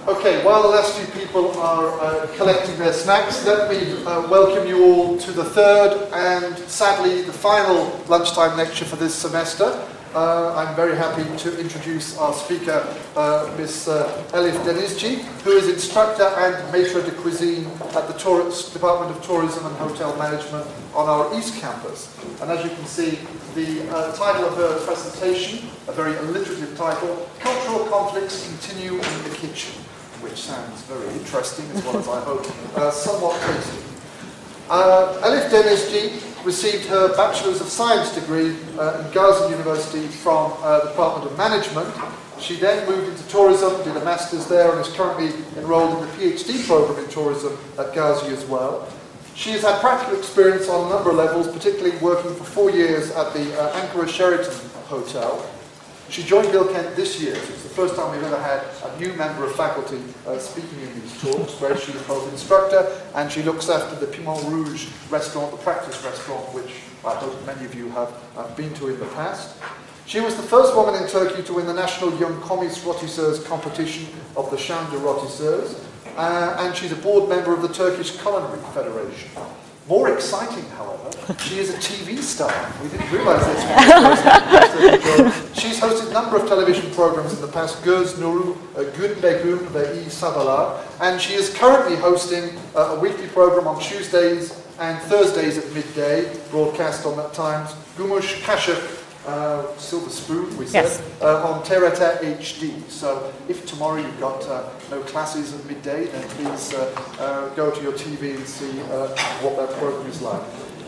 Okay, while the last few people are collecting their snacks, let me welcome you all to the third and sadly the final lunchtime lecture for this semester. I'm very happy to introduce our speaker, Miss Elif Denizci, who is instructor and maître de cuisine at the Department of Tourism and Hotel Management on our East Campus. And as you can see, the title of her presentation, a very alliterative title, Cultural Conflicts Continue in the Kitchen, which sounds very interesting as well as I hope somewhat tasty. Elif Denizci received her Bachelor's of Science degree in Gazi University from the Department of Management. She then moved into tourism, did a master's there, and is currently enrolled in the PhD program in tourism at Gazi as well. She has had practical experience on a number of levels, particularly working for 4 years at the Ankara Sheraton Hotel. She joined Bilkent this year, so it's the first time we've ever had a new member of faculty speaking in these talks, where she's both instructor and she looks after the Piment Rouge restaurant, the practice restaurant, which I hope many of you have been to in the past. She was the first woman in Turkey to win the National Young Commis Rotisseurs competition of the Chambre de Rotisseurs, and she's a board member of the Turkish Culinary Federation. More exciting, however, she is a TV star. We didn't realise this. She's hosted a number of television programs in the past, Göz Nuru, Gün ve Gün ve İyi Sabahlar, and she is currently hosting a weekly program on Tuesdays and Thursdays at midday, broadcast on that times, Gumuş Kaşık, silver spoon, we said, yes. On TRT HD. So if tomorrow you've got no classes at midday, then please go to your TV and see what that program is like.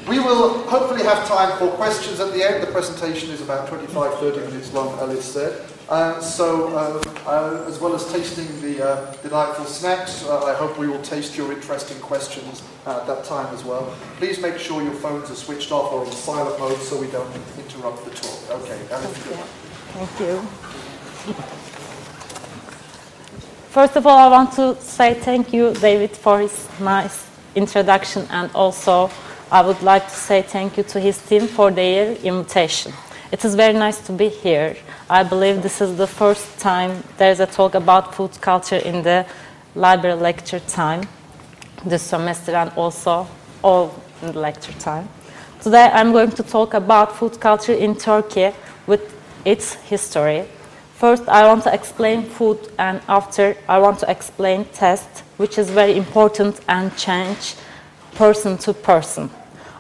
We will hopefully have time for questions at the end. The presentation is about 25-30 minutes long, Elif said. As well as tasting the delightful snacks, I hope we will taste your interesting questions at that time as well. Please make sure your phones are switched off or in silent mode so we don't interrupt the talk. Okay, Elif. Thank you. First of all, I want to say thank you, David, for his nice introduction, and also I would like to say thank you to his team for their invitation. It is very nice to be here. I believe this is the first time there is a talk about food culture in the library lecture time this semester, and also all in the lecture time. Today I'm going to talk about food culture in Turkey with its history. First I want to explain food, and after I want to explain taste, which is very important and change person to person.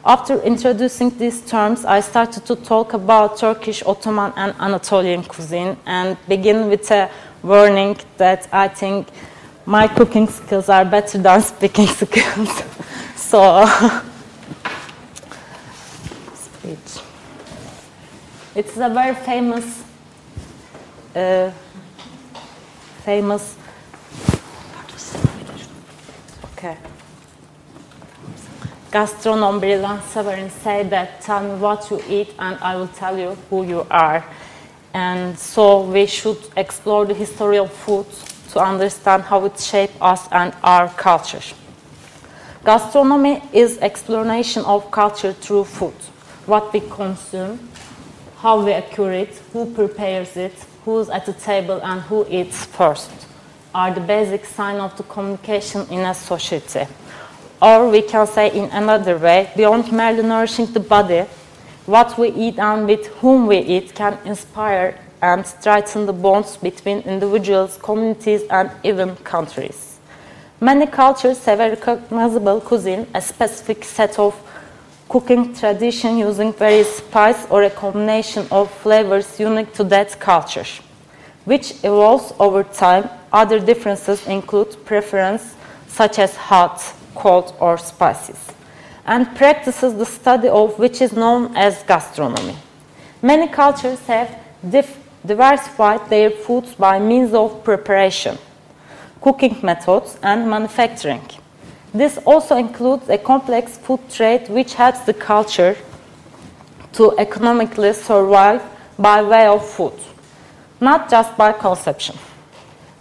After introducing these terms, I started to talk about Turkish, Ottoman, and Anatolian cuisine, and begin with a warning that I think my cooking skills are better than speaking skills. So, speech. It's a very famous gastronom Brilliant Severin said that, tell me what you eat and I will tell you who you are. And so we should explore the history of food to understand how it shapes us and our culture. Gastronomy is exploration of culture through food. What we consume, how we acquire it, who prepares it, who's at the table and who eats first, are the basic sign of the communication in a society. Or we can say in another way, beyond merely nourishing the body, what we eat and with whom we eat can inspire and strengthen the bonds between individuals, communities, and even countries. Many cultures have a recognizable cuisine, a specific set of cooking tradition using various spices or a combination of flavors unique to that culture, which evolves over time. Other differences include preference, such as hot, cold, or spices, and practices the study of which is known as gastronomy. Many cultures have diversified their foods by means of preparation, cooking methods, and manufacturing. This also includes a complex food trade which helps the culture to economically survive by way of food, not just by consumption.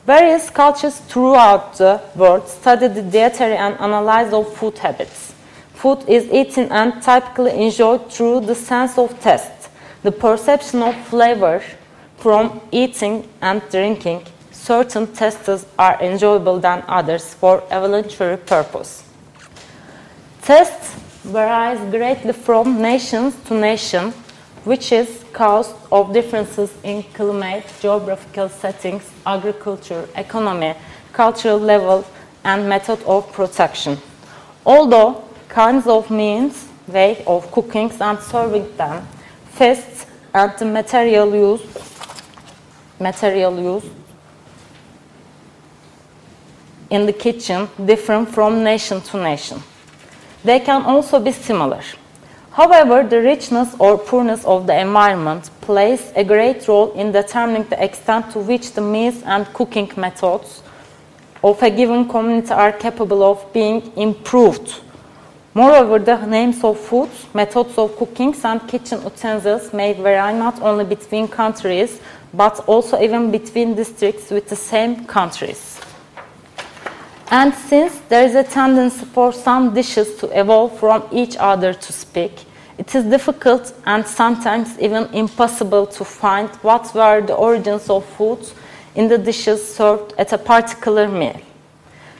Various cultures throughout the world study the dietary and analysis of food habits. Food is eaten and typically enjoyed through the sense of taste, the perception of flavor from eating and drinking, certain tests are enjoyable than others for evolutionary purpose. Tests varies greatly from nation to nation, which is caused of differences in climate, geographical settings, agriculture, economy, cultural level, and method of protection. Although kinds of means, way of cooking and serving them, feasts, and the material used in the kitchen differ from nation to nation. They can also be similar. However, the richness or poorness of the environment plays a great role in determining the extent to which the meals and cooking methods of a given community are capable of being improved. Moreover, the names of foods, methods of cooking, and kitchen utensils may vary not only between countries, but also even between districts with the same countries. And since there is a tendency for some dishes to evolve from each other to speak, it is difficult and sometimes even impossible to find what were the origins of foods in the dishes served at a particular meal.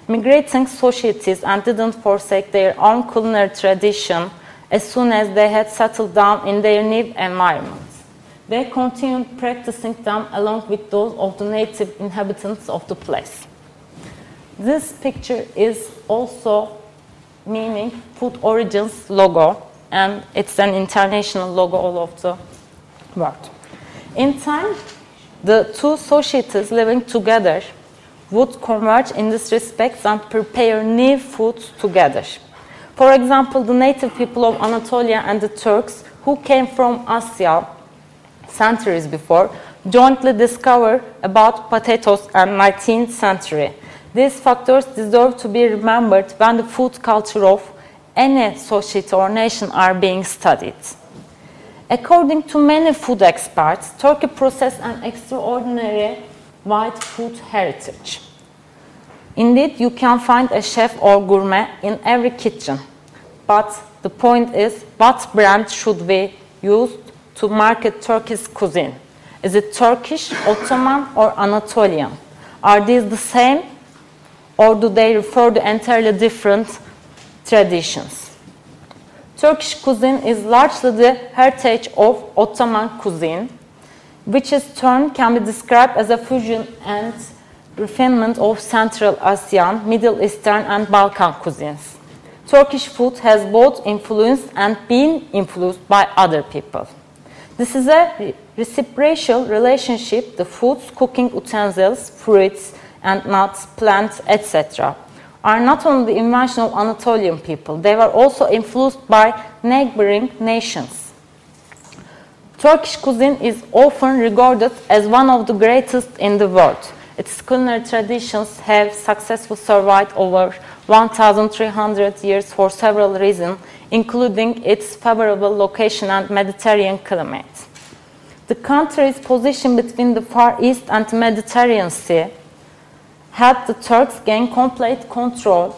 Migrating societies and didn't forsake their own culinary tradition as soon as they had settled down in their new environments. They continued practicing them along with those of the native inhabitants of the place. This picture is also meaning Food Origins logo, and it's an international logo all over the world. In time, the two societies living together would converge in this respect and prepare new foods together. For example, the native people of Anatolia and the Turks, who came from Asia centuries before, jointly discovered about potatoes in the 19th century. These factors deserve to be remembered when the food culture of any society or nation are being studied. According to many food experts, Turkey possesses an extraordinary wide food heritage. Indeed, you can find a chef or gourmet in every kitchen. But the point is, what brand should we use to market Turkish cuisine? Is it Turkish, Ottoman, or Anatolian? Are these the same, or do they refer to entirely different traditions? Turkish cuisine is largely the heritage of Ottoman cuisine, which in turn can be described as a fusion and refinement of Central Asian, Middle Eastern, and Balkan cuisines. Turkish food has both influenced and been influenced by other people. This is a reciprocal relationship. The foods, cooking utensils, fruits, and nuts, plants, etc. are not only the invention of Anatolian people, they were also influenced by neighboring nations. Turkish cuisine is often regarded as one of the greatest in the world. Its culinary traditions have successfully survived over 1,300 years for several reasons, including its favorable location and Mediterranean climate. The country's position between the Far East and the Mediterranean Sea helped the Turks gain complete control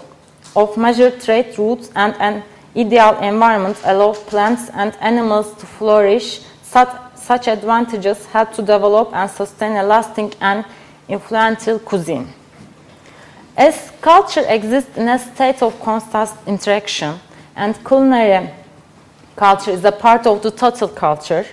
of major trade routes, and an ideal environment allowed plants and animals to flourish. Such advantages helped to develop and sustain a lasting and influential cuisine. As culture exists in a state of constant interaction, and culinary culture is a part of the total culture,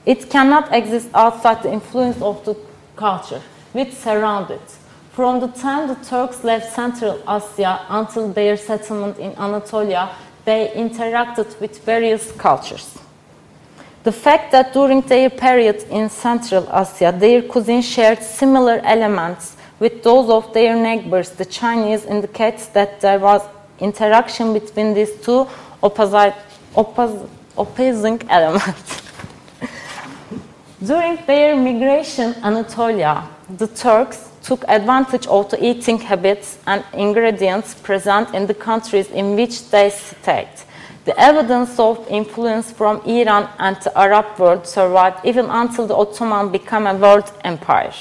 it cannot exist outside the influence of the culture which surrounds it. From the time the Turks left Central Asia until their settlement in Anatolia, they interacted with various cultures. The fact that during their period in Central Asia, their cuisine shared similar elements with those of their neighbors, the Chinese, indicates that there was interaction between these two opposing elements. During their migration to Anatolia, the Turks took advantage of the eating habits and ingredients present in the countries in which they stayed. The evidence of influence from Iran and the Arab world survived even until the Ottoman became a world empire.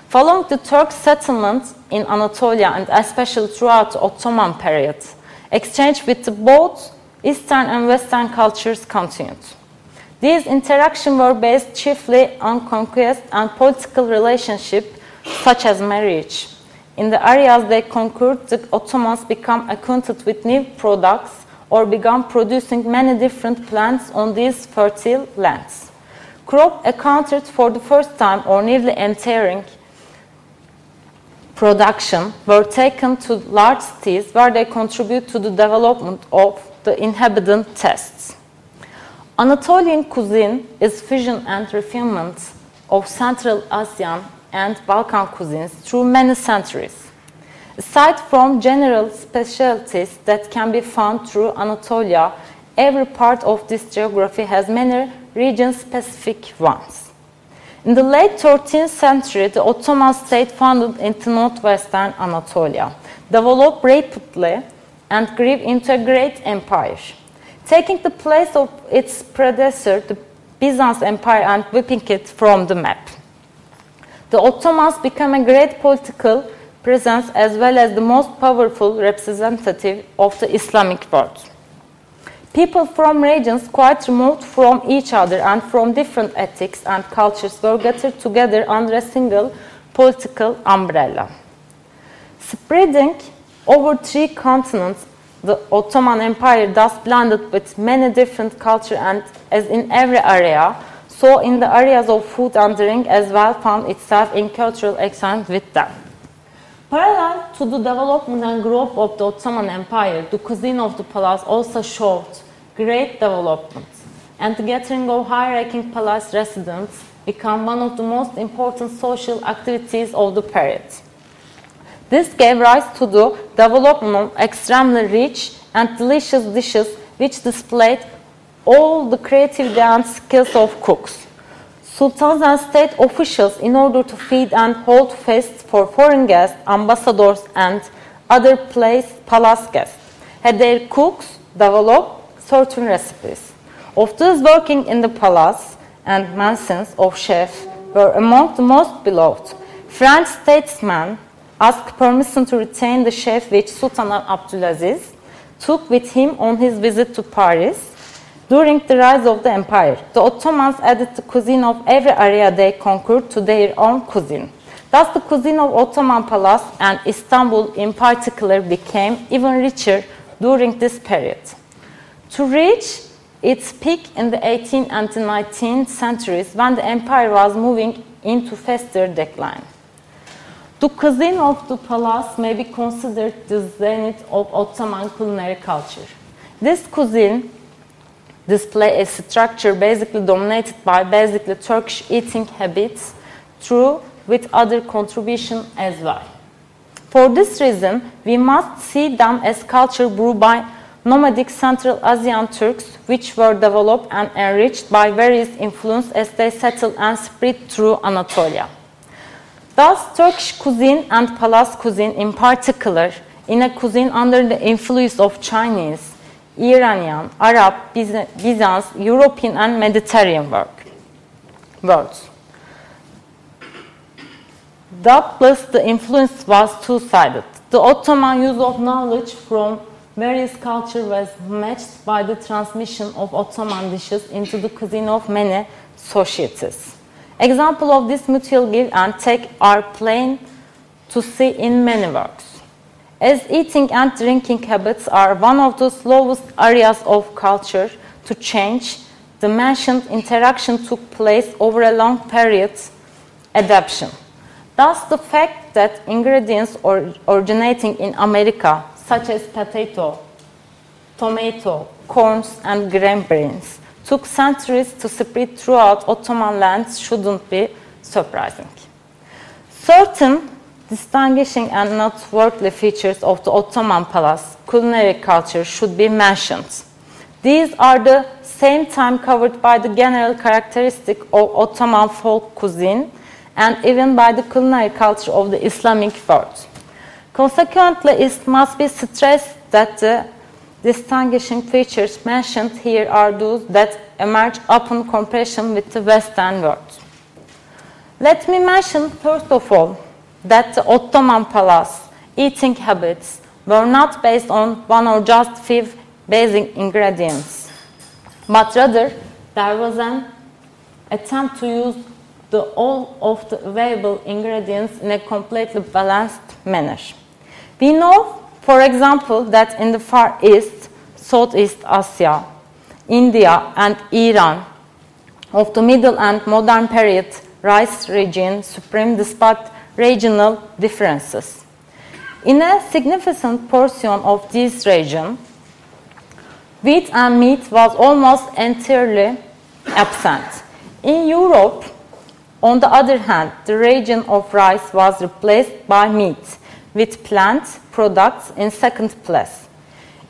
Following the Turk settlement in Anatolia, and especially throughout the Ottoman period, exchange with both Eastern and Western cultures continued. These interactions were based chiefly on conquest and political relationship, such as marriage. In the areas they conquered, the Ottomans became acquainted with new products or began producing many different plants on these fertile lands. Crop accounted for the first time or nearly entering production were taken to large cities where they contribute to the development of the inhabitant tastes. Anatolian cuisine is fusion and refinement of Central Asian and Balkan cuisines through many centuries. Aside from general specialties that can be found through Anatolia, every part of this geography has many region-specific ones. In the late 13th century, the Ottoman state founded into northwestern Anatolia, developed rapidly, and grew into a great empire, taking the place of its predecessor, the Byzantine Empire, and whipping it from the map. The Ottomans became a great political presence as well as the most powerful representative of the Islamic world. People from regions quite remote from each other and from different ethics and cultures were gathered together under a single political umbrella. Spreading over 3 continents, the Ottoman Empire thus blended with many different cultures and, as in every area, so in the areas of food and drink as well, found itself in cultural exchange with them. Parallel to the development and growth of the Ottoman Empire, the cuisine of the palace also showed great development, and the gathering of high-ranking palace residents became one of the most important social activities of the period. This gave rise to the development of extremely rich and delicious dishes which displayed all the creativity and skills of cooks. Sultans and state officials, in order to feed and hold feasts for foreign guests, ambassadors, and other palace guests, had their cooks develop certain recipes. Of those working in the palace and mansions of chefs were among the most beloved. French statesmen asked permission to retain the chef which Sultan Abdulaziz took with him on his visit to Paris. During the rise of the empire, the Ottomans added the cuisine of every area they conquered to their own cuisine. Thus, the cuisine of Ottoman Palace and Istanbul in particular became even richer during this period. To reach its peak in the 18th and the 19th centuries, when the empire was moving into faster decline. The cuisine of the palace may be considered the zenith of Ottoman culinary culture. This cuisine display a structure basically dominated by Turkish eating habits, through with other contribution as well. For this reason, we must see them as culture brewed by nomadic Central Asian Turks, which were developed and enriched by various influences as they settled and spread through Anatolia. Thus, Turkish cuisine and palace cuisine in particular, in a cuisine under the influence of Chinese, Iranian, Arab, Byzantine, European, and Mediterranean worlds. Doubtless, the influence was two-sided. The Ottoman use of knowledge from various cultures was matched by the transmission of Ottoman dishes into the cuisine of many societies. Examples of this mutual give and take are plain to see in many works. As eating and drinking habits are one of the slowest areas of culture to change, the mentioned interaction took place over a long period adaptation. Thus, the fact that ingredients originating in America, such as potato, tomato, corns, and grain beans, took centuries to spread throughout Ottoman lands shouldn't be surprising. Certain distinguishing and noteworthy features of the Ottoman palace culinary culture should be mentioned. These are the same time covered by the general characteristic of Ottoman folk cuisine and even by the culinary culture of the Islamic world. Consequently, it must be stressed that the distinguishing features mentioned here are those that emerge upon comparison with the Western world. Let me mention, first of all, that the Ottoman palace eating habits were not based on one or just few basic ingredients, but rather there was an attempt to use all of the available ingredients in a completely balanced manner. We know, for example, that in the Far East, Southeast Asia, India and Iran of the Middle and Modern period, rice region supreme despite regional differences. In a significant portion of this region, wheat and meat was almost entirely absent. In Europe, on the other hand, the region of rice was replaced by meat, with plant products in second place.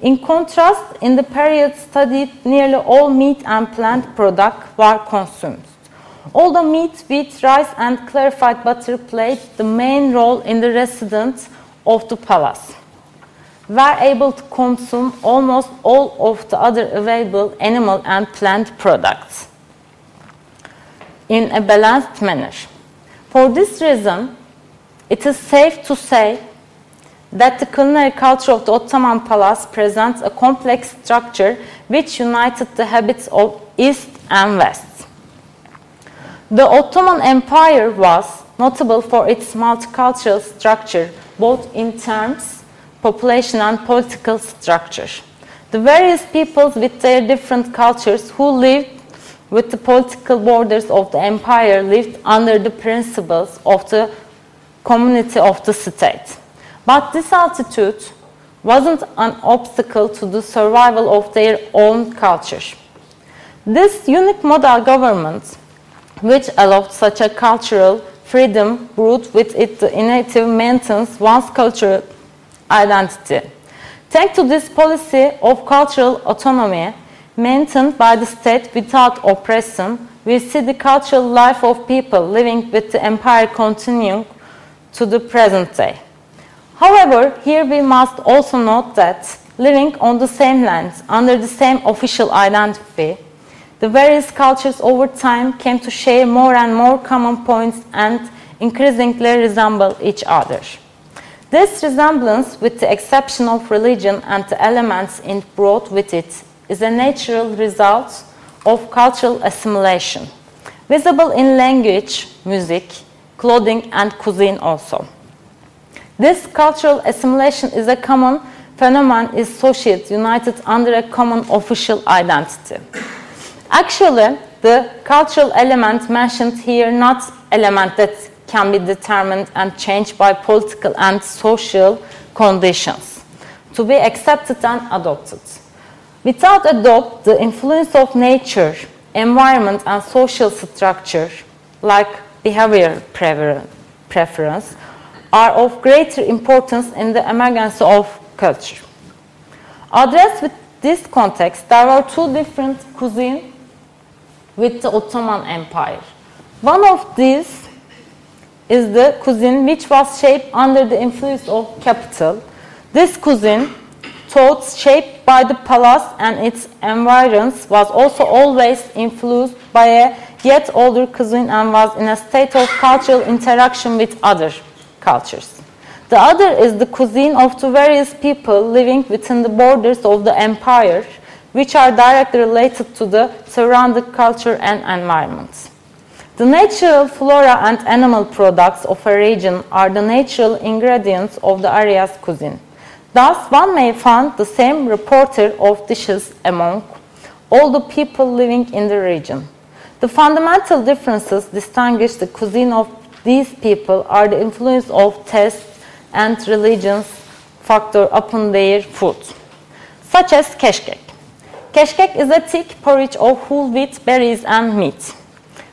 In contrast, in the period studied, nearly all meat and plant products were consumed. Although meat, wheat, rice, and clarified butter played the main role in the residents of the palace, were able to consume almost all of the other available animal and plant products in a balanced manner. For this reason, it is safe to say that the culinary culture of the Ottoman palace presents a complex structure which united the habits of East and West. The Ottoman Empire was notable for its multicultural structure, both in terms, population and political structure. The various peoples with their different cultures who lived with the political borders of the empire lived under the principles of the community of the state. But this attitude wasn't an obstacle to the survival of their own culture. This unique model government, which allowed such a cultural freedom, brought with it the initiative maintenance one's cultural identity. Thanks to this policy of cultural autonomy, maintained by the state without oppression, we see the cultural life of people living with the empire continuing to the present day. However, here we must also note that living on the same lands under the same official identity, the various cultures over time came to share more and more common points and increasingly resemble each other. This resemblance, with the exception of religion and the elements it brought with it, is a natural result of cultural assimilation, visible in language, music, clothing, and cuisine also. This cultural assimilation is a common phenomenon, is associated, united under a common official identity. Actually, the cultural element mentioned here not element that can be determined and changed by political and social conditions to be accepted and adopted. Without adopt, the influence of nature, environment, and social structure, like behavior preference, are of greater importance in the emergence of culture. Addressed with this context, there were two different cuisines with the Ottoman Empire. One of these is the cuisine which was shaped under the influence of capital. This cuisine, thought shaped by the palace and its environs, was also always influenced by a yet older cuisine and was in a state of cultural interaction with other cultures. The other is the cuisine of the various people living within the borders of the empire, which are directly related to the surrounding culture and environment. The natural flora and animal products of a region are the natural ingredients of the area's cuisine. Thus, one may find the same repertoire of dishes among all the people living in the region. The fundamental differences distinguish the cuisine of these people are the influence of taste and religion's factor upon their food, such as keşkek. Keşkek is a thick porridge of whole wheat, berries, and meat.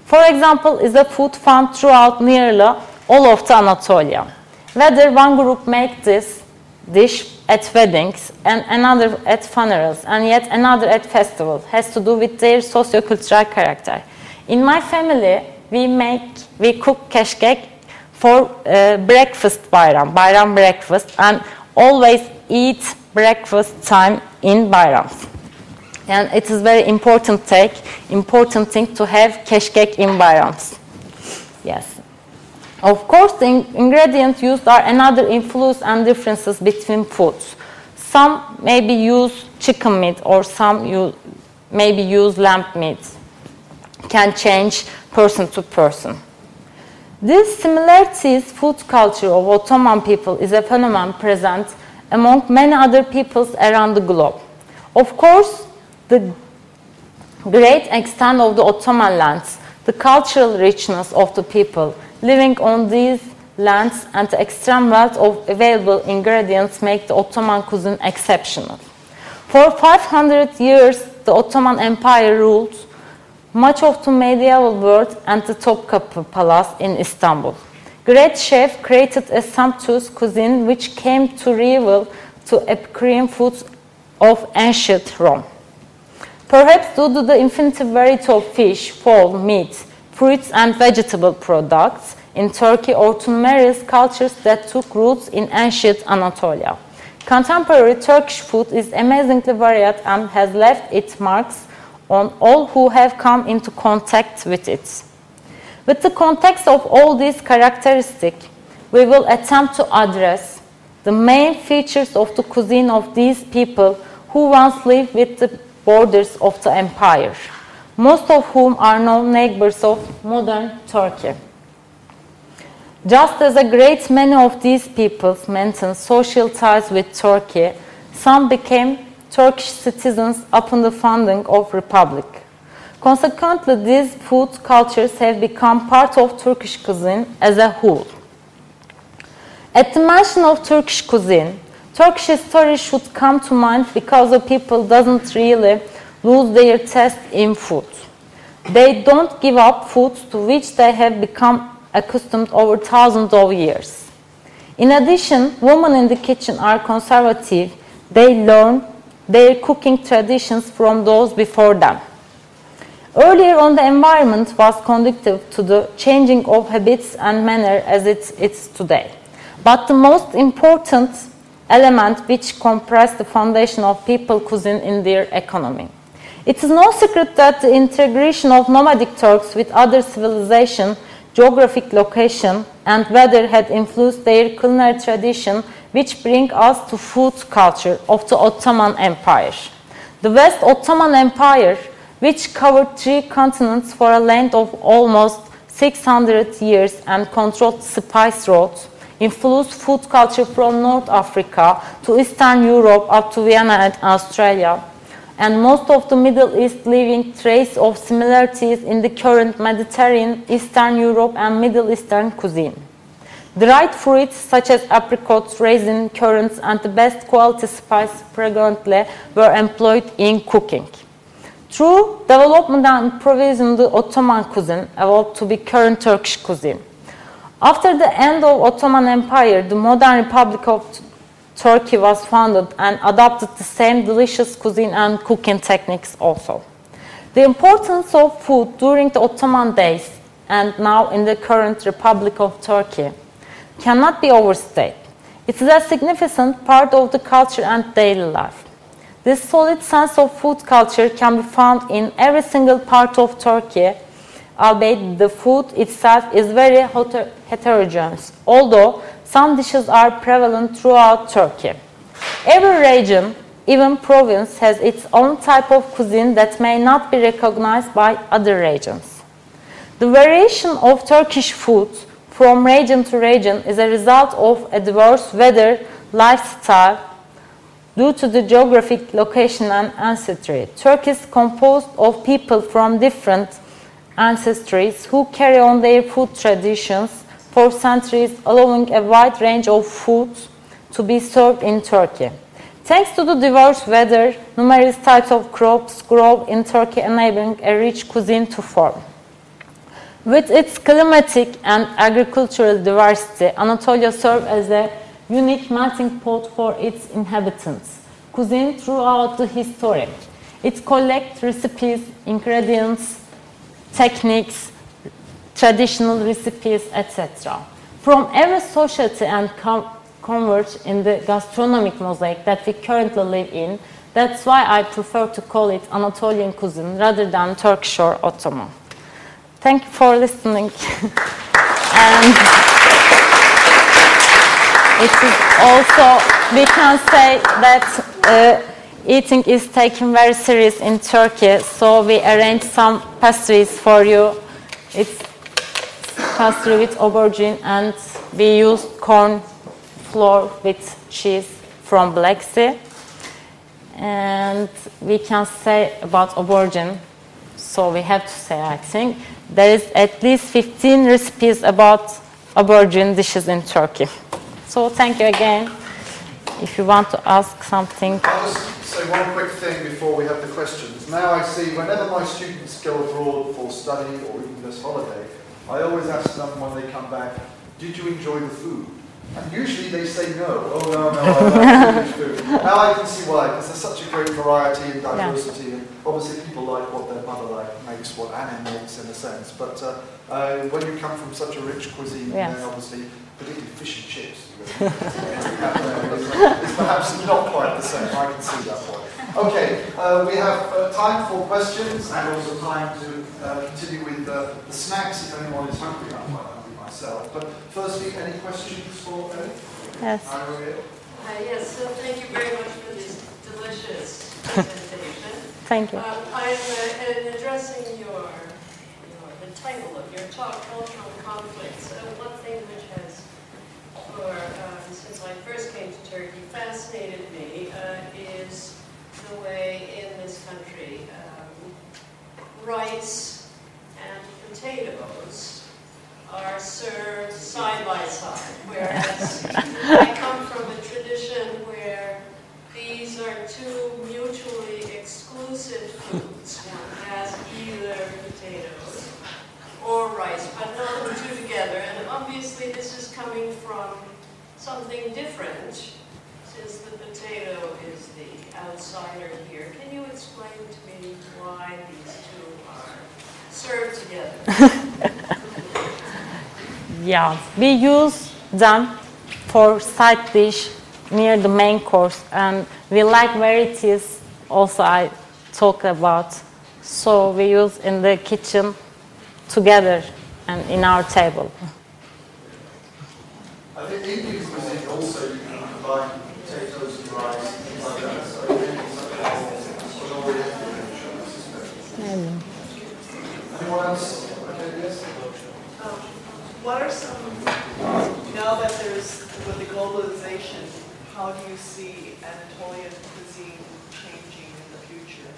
For example, is a food found throughout nearly all of the Anatolia. Whether one group makes this dish at weddings and another at funerals and yet another at festivals has to do with their socio-cultural character. In my family, we cook keşkek for breakfast bayram breakfast, and always eat breakfast time in bayrams. And it is very important thing to have keşkek in bayrams. Yes. Of course, the ingredients used are another influence and differences between foods. Some maybe use chicken meat or some maybe use lamb meat. Can change person to person. This similarities food culture of Ottoman people is a phenomenon present among many other peoples around the globe. Of course, the great extent of the Ottoman lands, the cultural richness of the people living on these lands, and the extreme wealth of available ingredients make the Ottoman cuisine exceptional. For 500 years, the Ottoman Empire ruled much of the medieval world and the Topkapı Palace in Istanbul. Great chef created a sumptuous cuisine which came to rival to Epicurean foods of ancient Rome. Perhaps due to the infinite variety of fish, fowl, meat, fruits and vegetable products in Turkey or to numerous cultures that took roots in ancient Anatolia. Contemporary Turkish food is amazingly varied and has left its marks on all who have come into contact with it. With the context of all these characteristics, we will attempt to address the main features of the cuisine of these people who once lived with the borders of the empire, most of whom are now neighbors of modern Turkey. Just as a great many of these peoples maintained social ties with Turkey, some became Turkish citizens upon the founding of Republic. Consequently, these food cultures have become part of Turkish cuisine as a whole. At the mention of Turkish cuisine, Turkish history should come to mind because the people doesn't really lose their taste in food. They don't give up foods to which they have become accustomed over thousands of years. In addition, women in the kitchen are conservative. They learn their cooking traditions from those before them. Earlier on, the environment was conducive to the changing of habits and manner as it is today. But the most important element which comprised the foundation of people cuisine in their economy. It is no secret that the integration of nomadic Turks with other civilization, geographic location, and weather had influenced their culinary tradition, which bring us to food culture of the Ottoman Empire. The West Ottoman Empire, which covered 3 continents for a length of almost 600 years and controlled spice routes, influenced food culture from North Africa to Eastern Europe up to Vienna and Australia, and most of the Middle East leaving trace of similarities in the current Mediterranean, Eastern Europe and Middle Eastern cuisine. Dried fruits such as apricots, raisins, currants, and the best quality spice frequently were employed in cooking. Through development and provision, the Ottoman cuisine evolved to be current Turkish cuisine. After the end of Ottoman Empire, the modern Republic of Turkey was founded and adopted the same delicious cuisine and cooking techniques also. The importance of food during the Ottoman days and now in the current Republic of Turkey cannot be overstated. It is a significant part of the culture and daily life. This solid sense of food culture can be found in every single part of Turkey, albeit the food itself is very heterogeneous, although some dishes are prevalent throughout Turkey. Every region, even province, has its own type of cuisine that may not be recognized by other regions. The variation of Turkish food from region to region is a result of a diverse weather, lifestyle, due to the geographic location and ancestry. Turkey is composed of people from different ancestries who carry on their food traditions for centuries, allowing a wide range of foods to be served in Turkey. Thanks to the diverse weather, numerous types of crops grow in Turkey, enabling a rich cuisine to form. With its climatic and agricultural diversity, Anatolia serves as a unique melting pot for its inhabitants. Cuisine throughout the history. It collects recipes, ingredients, techniques, traditional recipes, etc. From every society and converge in the gastronomic mosaic that we currently live in. That's why I prefer to call it Anatolian cuisine rather than Turkish or Ottoman. Thank you for listening. And it is also, we can say that eating is taken very serious in Turkey, so we arranged some pastries for you. It's pastry with aubergine, and we use corn flour with cheese from Black Sea. And we can say about aubergine, so we have to say, I think, there is at least 15 recipes about aubergine dishes in Turkey. So thank you again. If you want to ask something. I'll just say one quick thing before we have the questions. Now I see whenever my students go abroad for study or even this holiday, I always ask them when they come back, did you enjoy the food? And usually they say no. Oh no, I like English food. Now I can see why, because there's such a great variety and diversity, and obviously people like what their mother makes, what Anna makes in a sense. But when you come from such a rich cuisine, then obviously, particularly fish and chips, it's perhaps not quite the same. I can see that one. Okay, we have time for questions and also time to continue with the snacks if anyone is hungry. I'm quite hungry myself. But firstly, any questions for Elif? Yes. Yes, so thank you very much for this delicious presentation. Thank you. I'm addressing the title of your talk, Cultural Conflicts. One thing which has, since I first came to Turkey, fascinated me is the way in this country rice and potatoes are served side by side, whereas I come from a tradition where these are two mutually exclusive foods. One has either potatoes or rice, but not the two together. And obviously this is coming from something different, since the potato is the outsider here. Can you explain to me why these two are served together? Yeah, we use them for side dish near the main course, and we like varieties also I talk about. So we use in the kitchen together and in our table. I think Indian cuisine also you can combine potatoes and rice and things like that. So anyone else? Okay, yes. What are some, now that there's, with the globalization, how do you see Anatolian cuisine changing in the future?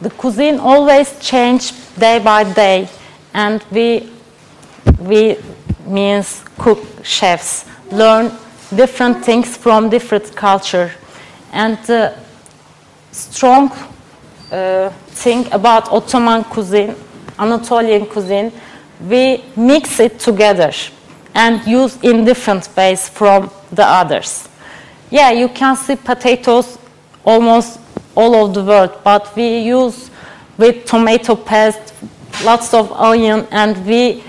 The cuisine always change day by day, and we means cook chefs learn different things from different culture. And the strong thing about Ottoman cuisine, Anatolian cuisine, we mix it together and use in different ways from the others. Yeah, you can see potatoes almost all over the world, but we use with tomato paste, lots of onion, and we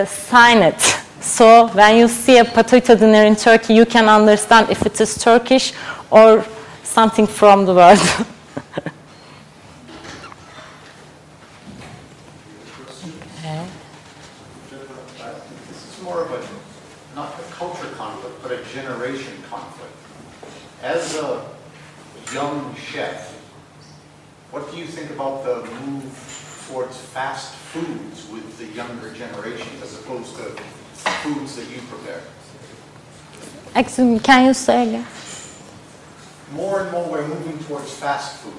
sign it. So when you see a potato dinner in Turkey, you can understand if it is Turkish or something from the world. This is more of a, not a culture conflict, but a generation conflict. As a young chef, what do you think about the move towards fast foods with the younger generation as opposed to foods that you prepare? Excuse me, can you say again? More and more we're moving towards fast food.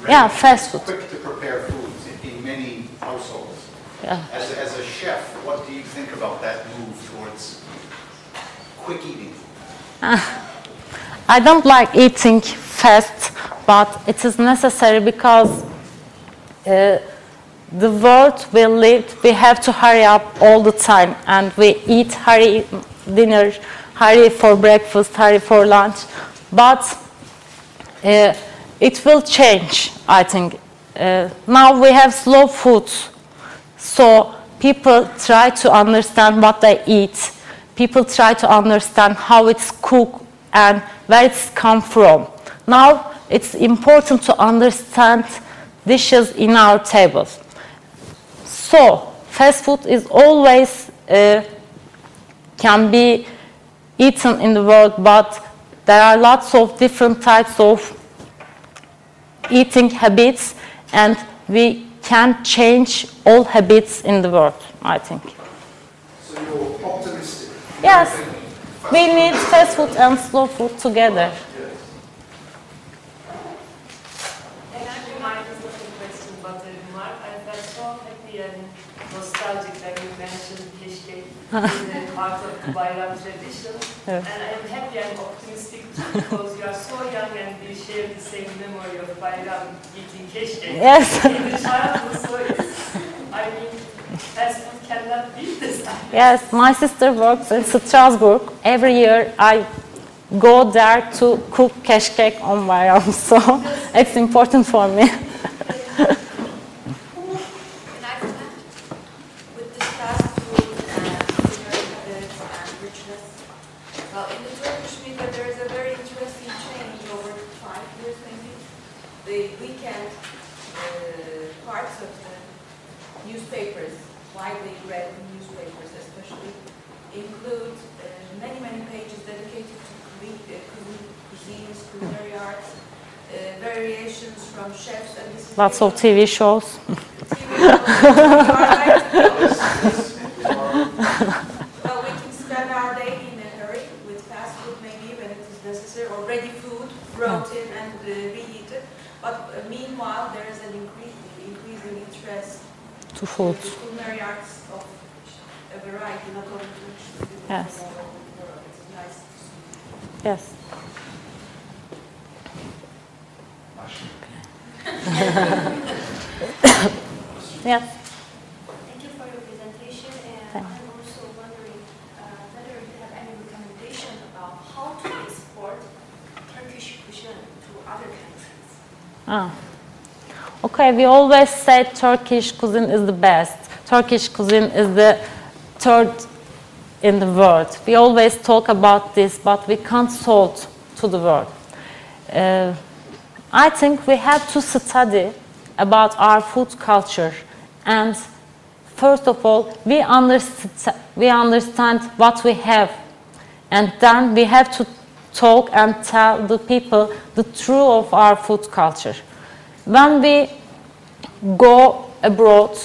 Yeah, fast food. Quick to prepare foods in many households. Yeah. As a chef, what do you think about that move towards quick eating? I don't like eating fast, but it is necessary because the world we live, we have to hurry up all the time, and we eat hurry dinner, hurry for breakfast, hurry for lunch. But it will change, I think. Now we have slow food, so people try to understand what they eat. People try to understand how it's cooked and where it's come from. Now it's important to understand dishes in our tables. So fast food is always can be eaten in the world, but there are lots of different types of eating habits, and we can change all habits in the world, I think. So you're optimistic? Yes, we need fast food and slow food together. Yes. And actually, mine is not a question, but a remark. I felt so happy and nostalgic when you mentioned keşke in the part of the Bayram tradition. Evet. And I'm happy and optimistic too, because you are so young and we share the same memory of Bayram eating keşke. Yes. In the childhood, so it's, I mean, fast food cannot beat this. Yes, my sister works in Strasbourg. Every year I go there to cook keşkek on Bayram, so it's important for me. And I connect with this fast food and culinary habits and richness. Well, in the Turkish media, there is a very interesting change over 5 years, maybe. The weekend parts of the newspapers, widely read newspapers especially, include many pages dedicated to cuisines, culinary arts, variations from chefs and this is Lots of TV shows. Well, we can spend our day in a hurry with fast food maybe when it is necessary, or ready food, brought in and reheated. But meanwhile, there is an increasing interest To food. in the culinary arts of a variety, not only Turkish, but Yes. all over the world. It's nice to see. Yes. Yes. Thank you for your presentation, and I'm also wondering whether you have any recommendation about how to export Turkish cuisine to other countries. Okay, we always say Turkish cuisine is the best. Turkish cuisine is the third in the world. We always talk about this, but we can't sold to the world. I think we have to study about our food culture, and first of all, we understand what we have, and then we have to talk and tell the people the truth of our food culture. When we go abroad,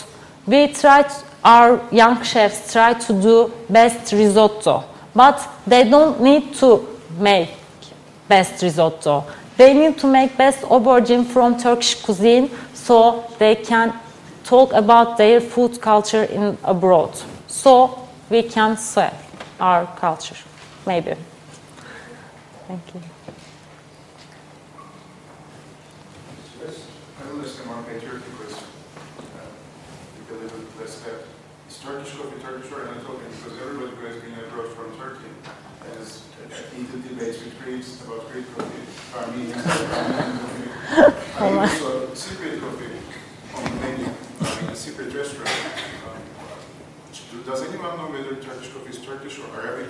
our young chefs try to do best risotto, but they don't need to make best risotto. They need to make best aubergine from Turkish cuisine, so they can talk about their food culture in abroad. So we can sell our culture, maybe. Thank you. I will ask one Turkey question. If you live in less step. Is Turkish coffee Turkish or Anatolian? Because everybody who has been abroad from Turkey has heated debates with Greeks about Greek coffee, Armenians, coffee. And also secret coffee on the menu, in a secret restaurant. Does anyone know whether Turkish coffee is Turkish or Arabic?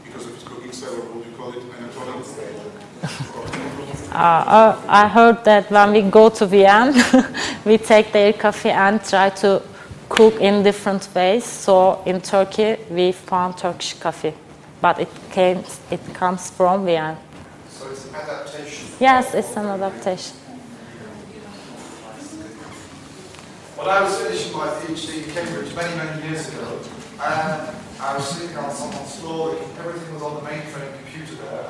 Because of its cooking style, or would you call it Anatolian? I heard that when we go to Vienna, we take their coffee and try to cook in different ways. So in Turkey, we found Turkish coffee, but it comes from Vienna. So it's an adaptation. Yes, it's an adaptation. When I was finishing my PhD in Cambridge many years ago, and I was sitting on someone's floor, everything was on the mainframe computer there.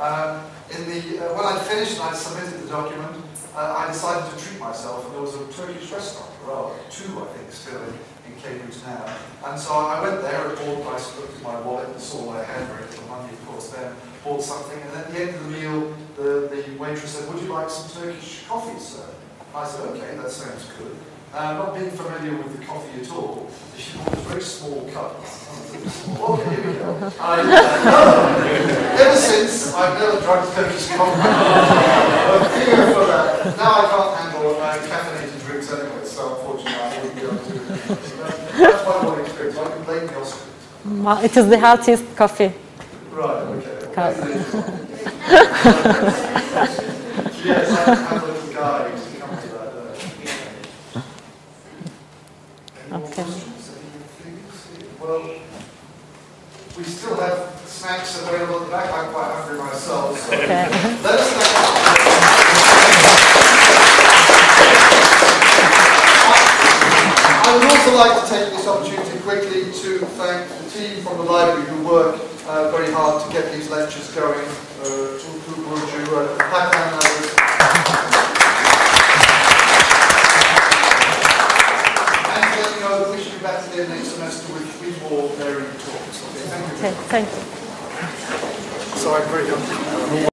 When I'd finished and I'd submitted the document, I decided to treat myself, and there was a Turkish restaurant, well, two I think still in Cambridge now. And so I went there and looked at my wallet and saw what I had, very little money of course then, bought something, and at the end of the meal, the waitress said, "Would you like some Turkish coffee, sir?" I said, "Okay, that sounds good." Not being familiar with the coffee at all, she bought a very small cup. Okay, here we go. Ever since, I've never drunk Turkish coffee. I'm fear for that. Now I can't handle caffeinated drinks anyway, so unfortunately I wouldn't be able to. That's my one experience. I can blame the Austrians. Well, it is the healthiest coffee. Right, okay. Coffee. Yes, I have a little guy who's to come to that. Okay. Well, we still have snacks available at the back. I'm quite hungry myself. So Okay. let us know. also like to take this opportunity quickly to thank the team from the library who work very hard to get these lectures going, Tulku, Hakan and others. And let me know that we should be back here next semester with 3 more varied talks. Okay, thank you. Okay, thank you. So I'm very young.